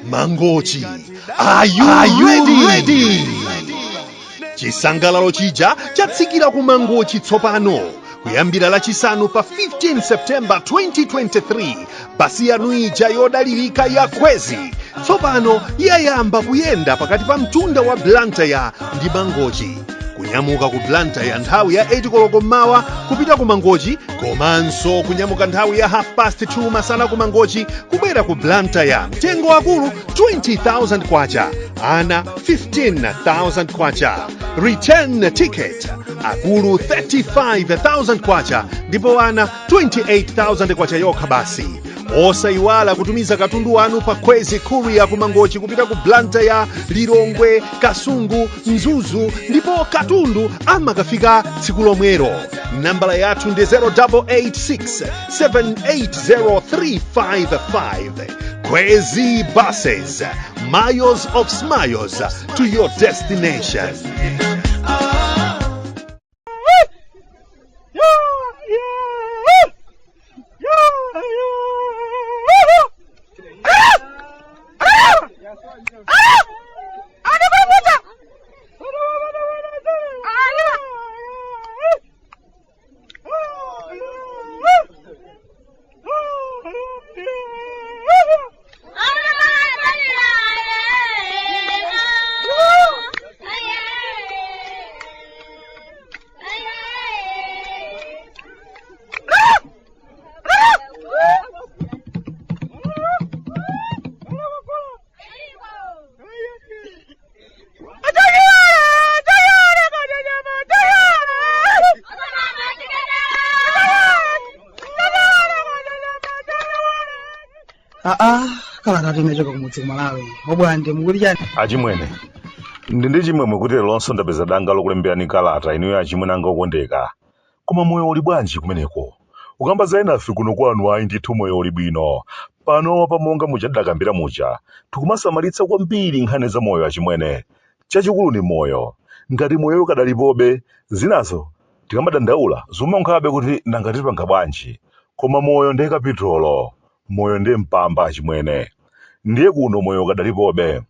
Mangochi, are you ready? Chisangalalo chija chatsikira ku Mangochi tsopano kuyambira lachisanu pa 15 September 2023. Basi yanu ija yodalirika ya Khwezy tsopano yayamba kuyenda pakati pa mtunda wa Blantyre ndi Mangochi. Kunyamuka ku Blantyre nthawi ya 8 koloko mmawa kupita ku Mangochi, komanso kunyamuka nthawi ya 2:30 masana ku Mangochi kubwera ku Blantyre. Mtengo wakulu 20,000 kwacha, ana 15,000 kwacha. Return ticket akulu 35,000 kwacha ndipo ana 28,000 kwacha yokha basi. Osayiwala kutumiza katundu wanu pa Khwezy Courier ku Mangochi kupita ku Blantyre, Lilongwe, Kasungu, Mzuzu ndipo katundu amakafika tsiku lomwero. Nambala yathu ndi 0886 780 Khwezy buses, miles of smiles to your destination. Kalata timechoka kumudzi kumalawi Bwande mukuli chani achimwene ndi chimwemwe kuti lonso ndapeza danga lokulemberani kalata inuyo achimwene anga okondeka. Koma moyo uli bwanji kumeneko? Ukamba za inafe kuno kwanu ayi ndithu moyo uli bwino. Pano pamonga muchadakambira mucha tikumasamalitsa kwambiri nkhani za moyo achimwene. Chachikulu ni moyo. Ngati moyo ukadalipobe zinazo tikamadandaula zomankhabe kuti nangati panga bwanji. Koma moyo ndi kapitolo, moyo ndi mpamba achimwene. Ndiye kuno moyo ukadalipobe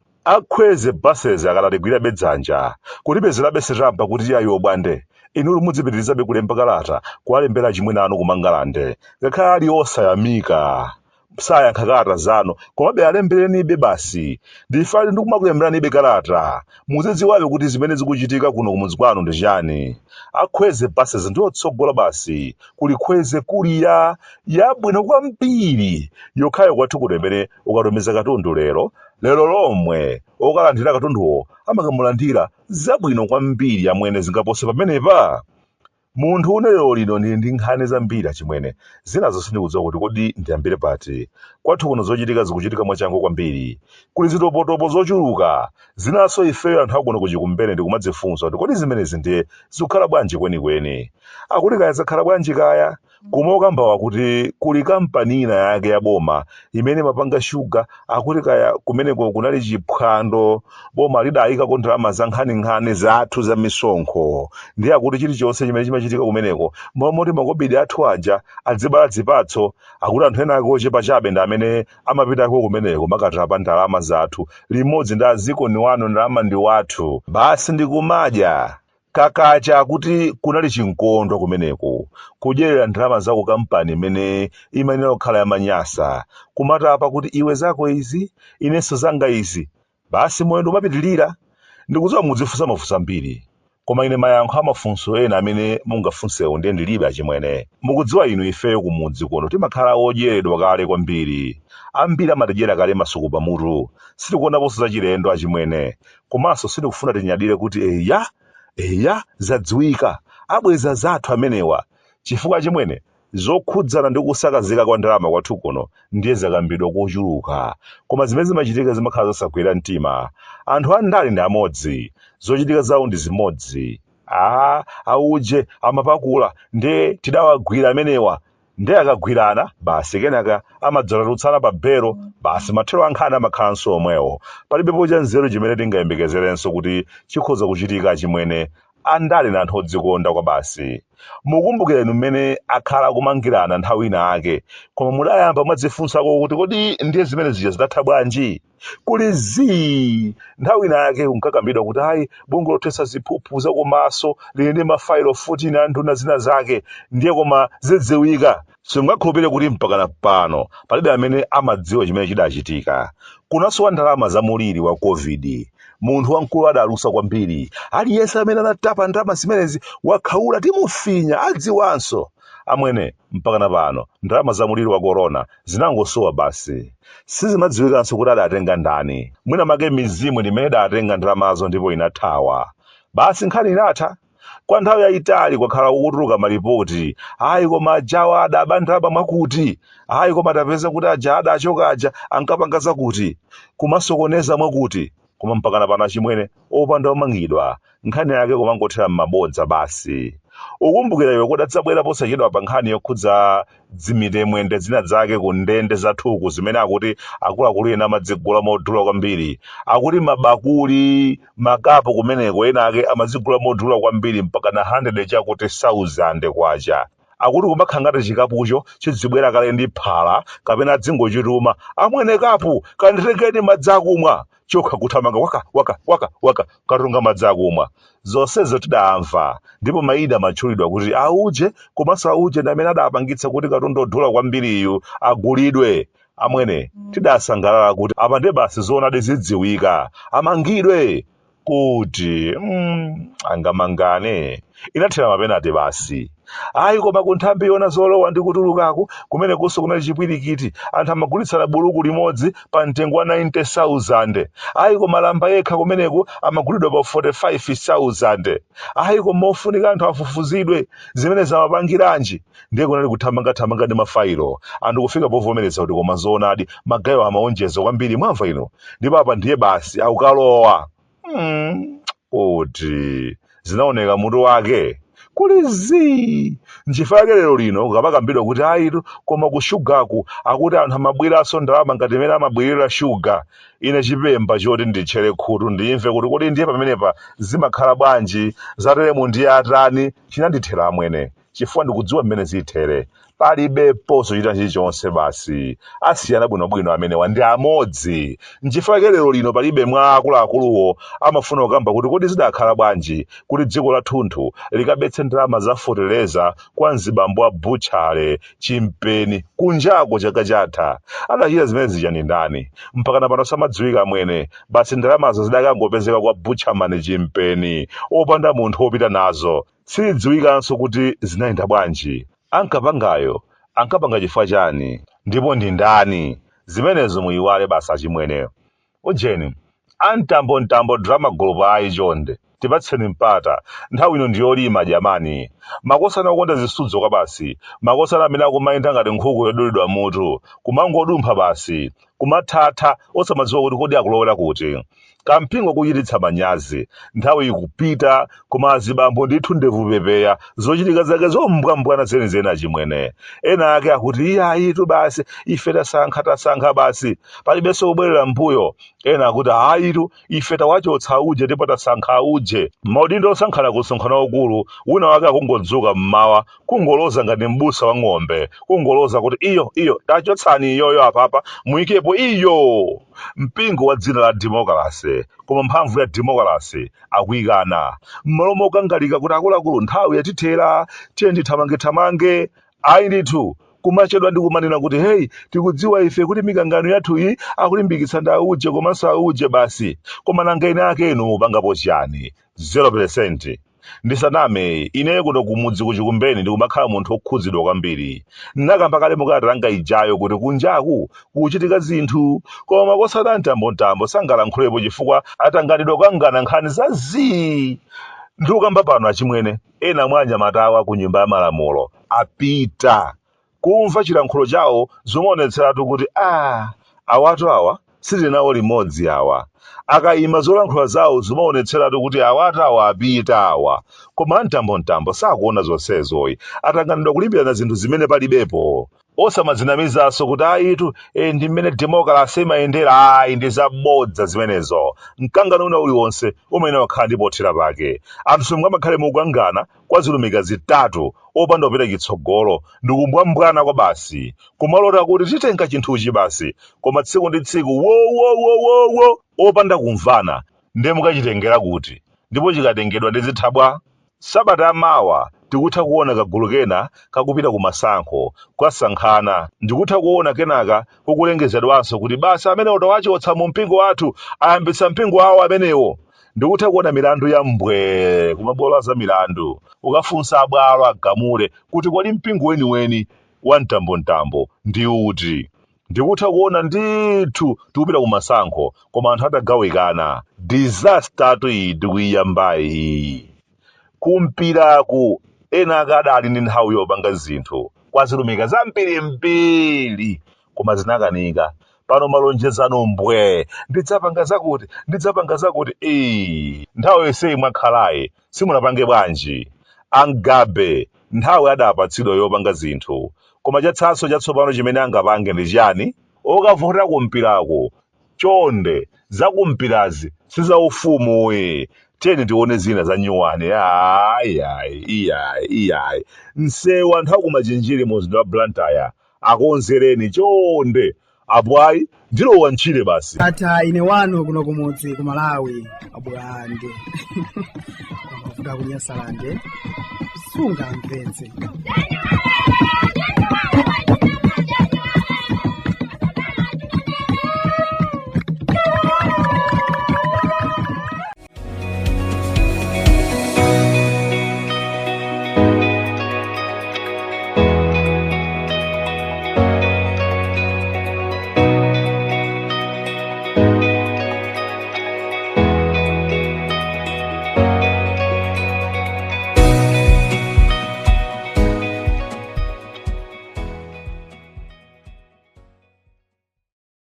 Khwezy buses akalatigwira bedzanja kulipezerabe sitampa kuti yayo Bwande inu mudzipitirizabe kulemba kalata kuwalembera achimwene anu kumangalande ngakhale ali osayamika sayankha kalata zanu komabe alemberenibe basi ndifali ndikumakulemberanibe kalata muzidziwabe kuti zimene zikuchitika kuno kumudzi kwanu ndi chani. Khwezy buses ndiotsogola basi kuli Khwezy Courier yabwino kwambiri yokhayo kwathu kulembere ukatumiza katundu lero lomwe okalandira katunduwo amakamulandira zabwino kwambiri amwene zingapose pamenepa. Munthu uneyo lino ndi nkhani zambiri achimwene zinazo sindikudziwa kuti kodi ndiyambire pati. Kwathu kuno zochitika zikuchitika mwachangu kwambiri, kuli zitopotopo zochuluka zinaso ifeyo anthu akuno kuchikumbene ndikumadzifunsa kuti kodi zimenezi ndiye zikukhala bwanji kwenikweni. Akuti kaya zakhala bwanji kaya kumokamba kuti kuli kampani ina yake ya boma imene mapanga shuga akuti kaya kumeneko kunali chiphwando boma lidayikako ndalama za nkhani zathu za misonkho ndiye akuti chilichonse chimene chimachitika kumeneko momoti makobidi athu aja adzibala zipatso akuti anthu ena akochepa chabe ndi amene amapitako kumeneko makatapa ndalama zathu limodzi ndi aziko ni wanu ndalama ndi wathu basi ndikumadya kakacha kuti kunali chinkondo kumeneko kudyerera ndalama zako kampani imene imanena kukhala yamanyasa kumatapa kuti iwe zako izi inenso zanga izi basi moyo umapitilira. Ndikudziwa mudzifunsa mafunso ambiri koma ine mayankho amafunso ena amene mungafunsewo ndiye ndilibe achimwene. Mukudziwa inu ifeyo kumudzi kuno timakhala odyeredwa kale kwambiri, ambiri amatidyera kale masuku pamutu, sitikuonaponso zachilendo achimwene komanso sitikufuna tinyadire kuti eya zadziwika abweza zathu amenewa chifukwa chimwene zokhudzana ndi kusakazika kwa ndalama kwathu kuno ndiye zakambidwa kochuluka koma zimene zimachitika zimakhala zosagwira mtima. Anthu andali ndi amodzi, zochitika zawo ndi zimodzi. Auje amapakula ndiye tidawagwira amenewa ndiye akagwirana basi kenaka amadzalalutsana pa bero basi mathero ankhani amakhalanso omwewo. Palibe pocha nzeru chimene tingayembekezerenso kuti chikhoza kuchitika chimwene andale na anthu odzikonda kwa basi. Mukumbukireni mmene akhala kumangirana nthawi ina ake, koma mudayamba mwadzifunsako kuti kodi ndiye zimene zija zidatha bwanji. Kuli zii nthawi ina ake kunkakambidwa kuti ayi bungwe lothesa ziphuphu zakumaso lili ndi mafailo 14 a nduna zina zake, ndiye koma zidziwika. Simungakhulupirire kuti mpakana pano palibe amene amadziwa chimene chidachitika. Kunasowa ndalama za muliri wa COVID. Munthu wamkulu adalusa kwambiri. Aliyense amene anatapa ndalama zimenezi wakhaula timufinya adziwanso. Amwene mpakana pano ndalama za muliri wa corona zinangosowa basi. Sizimadziwikanso kuti adatenga ndani. Mwina make mizimu imene idatenga ndalamazo ndipo inathawa. Basi nkhani inatha. Kwa nthawi yayitali kwakhala kukutuluka malipoti, ayi koma ajawa adaba ndalama mwakuti, ayi koma tapeza kuti aja adachoka aja ankapanga zakuti, kumasokoneza mwakuti, koma mpakana pano achimwene opanda omangidwa, nkhani yake kumangothera m'mabodza basi. Ukumbukira iwe kuti adzabwera posachedwa pa nkhani yokhudza dzimitemwende zina zake ku ndende zathuku zimene akuti akuluakulu ena amadzigula modula kwambiri, akuti mabakuli makapo kumeneko ena ake amadzigula modula kwambiri mpaka na 100 chakuti 1000 kwacha. Akuti kumakhala ngati chikapucho chidzibwera kale ndi phala kapena adzingochituma amwene kapu kanditengeni madzi akumwa chokha kuthamanga waka katunga madzi akumwa. Zonsezo tidamva ndipo maida amatchulidwa kuti auje komanso auje ndi amene adapangitsa kuti katundu odula kwambiriyu agulidwe. Amwene tidasangalala kuti apa ndi basi zoonadi zidziwika amangidwe kuti angamangane. Inathera mapenati basi. Ayi koma kunthambi yona zolowa ndi kutulukako kumene kuso kunali chipwirikiti anthu amagulitsana buluku limodzi pa mtengo wa 90,000. Ayi koma lamba yekha kumeneko amagulidwa pa 45,000. Ayi koma ofunika anthu afufuzidwe zimene zamapangiranji, ndiye kunali kuthamanga ndi mafailo. Anthu kufika povomereza kuti koma zoonadi magayo amaonjeza kwambiri mwamva ino, ndipo apa ndiye basi akukalowa. Kuti zinaoneka mutu wake kuli zii. Nchifukwa lero lino kukamakambidwa kuti ayitu koma ku shugaku akuti anthu amabweranso ndalama ngati imene amabwerera shuga. Ine chipemba choti nditchere khutu ndimve kuti kodi ndiye pamenepa zimakhala bwanji, zateremu ndiye atani. Chinandithera amwene chifukwa ndikudziwa mmene zithere. Palibepo sochita chilichonse basi, asiyana bwinobwino amenewa ndi amodzi. Nchifukwa lero lino palibe mwa akuluakuluwo amafuna kukamba kuti kodi zidakhala bwanji kuti dziko lathunthu likabetse ndalama za foteleza kwa mzibambo wa butchale chimpeni kunjako chaka chatha. Adachita zimene zija ndi ndani mpakana pano samadziwika amwene. Basi ndalamazo zidakangopezeka kwa butcherman chimpeni opanda munthu opita nazo. Sidziwikanso kuti zinayenda bwanji. Ankapangayo ankapanga chifukwa chani ndipo ndi ndani? Zimenezo muyiwale basa achimwene. Ujeni mtambo-mtambo drama group ayi chonde tipatseni mpata. Nthawi ino ndiyolima jamani. Makosana okonda zisudzo kwa basi, makosana amene akumayenda ngati nkhuku yodulidwa mutu, kumangodumpha basi, kumathatha osamadziwa kuti kodi akulowera kuti. Kampingo kuchititsa manyazi, nthawi ikupita koma azibambo ndithu ndevu pepeya zochitika zake zombwambwana zenizeni achimwene. Ena ake akuti iya ayitu basi ife tasankha basi palibenso kubwerera mbuyo. Ena akuti ayitu ife tawachotsa uje ndipo tasankha uje. Maudindo osankhana ku nsokhano waukulu wina wake akungodzuka mmawa kungoloza ngati mbusa wa ng'ombe, kungoloza kuti iyo tachotsani iyoyo apapa muikepo iyo. Mpingo wa dzina la dimokalase koma mphanvu ya dimokalase akuikana. Mmalomo okangalika kuti akuluakulu nthawi yatithera tiye ndithamange. Ayi ndithu kumachedwa ndi kumanena kuti hey tikudziwa ife kuti mikangano yathu iyi akulimbikitsa ndi auje komanso auje basi, koma nanga ine ake inu mupangapo chiyani? 0%. Ndisaname ine kuno kumudzi kuchikumbeni ndikumakhala munthu okhudzidwa kwambiri. Nakamba kale mukatalanga ijayo kuti kunjaku kuchitika zinthu, koma kosada mtambo-mtambo sangalankhulepo chifukwa atangatidwa kangana nkhani za zii. Ndikukamba pano achimwene ena mwa anyamatawa ku nyumba ya malamulo apita kumva chilankhulo chawo zomaonetseratu kuti awatu awa silinawo limodzi awa. Akayima zolankhula zawo zimaonetseratu kuti awatu awa apita awa. Koma mtambo-mtambo sakuona zonsezoyi, atanganidwa kulimbirana zinthu zimene palibepo. osamadzinamizaso kuti ayitu ndi mmene dimokalase imayendera. Ayi, ndi zabodza zimenezo. Mkangano una uliwonse umene wakhala ndi pothera pake. Anthu simungamakhale mukukangana kwa zilumika zitatu opanda kupita chitsogolo ndi kumbwambwana kwa basi kumalota kuti titenga chinthuchi basi, koma tsiku ndi tsiku wo opanda kumvana ndiye mukachitengera kuti, ndipo chikatengedwa ndi zithabwa. Sabata yamawa tikutha kuona kagulu kena kakupita ku masankho kukasankhana. Ndikutha kuona kenaka kukulengezedwanso kuti basi amene utawachotsa mu mpingo wathu ayambitsa mpingo wawo amenewo. Ndikutha kuona milandu ya mbwe kumabwalo za milandu, ukafunsa abwalo agamule kuti kodi mpingo weniweni wa mtambo-mtambo ndi uti. Ndikutha kuona ndithu tikupita ku masankho koma anthu atagawikana. Disaster iyi ndikuyiyambayi. Kumpiraku ena akadali ndi nthawi yopanga zinthu kwa zilumika zambirimbiri koma zinakanika. Pano malonjezano mbwe, ndidzapanga zakuti nthawi yonseyi mwakhalayi simunapange bwanji. Angabe nthawi adapatsidwa yopanga zinthu, koma chatsanso chatsopano chimene angapange ndi chani? Okavotera kumpirako chonde zakumpirazi sizaufumu. Tiyeni tione zina za nyuwani. Iyayi. Msewu anthu akumachinjiri mu mzinda wa Blantyre akonzereni chonde. Abwayi ndilowa ntchire basi. Ata ine wanu kuno kumudzi ku Malawi Bwande. Kuda kunyasalande sunga mvenze.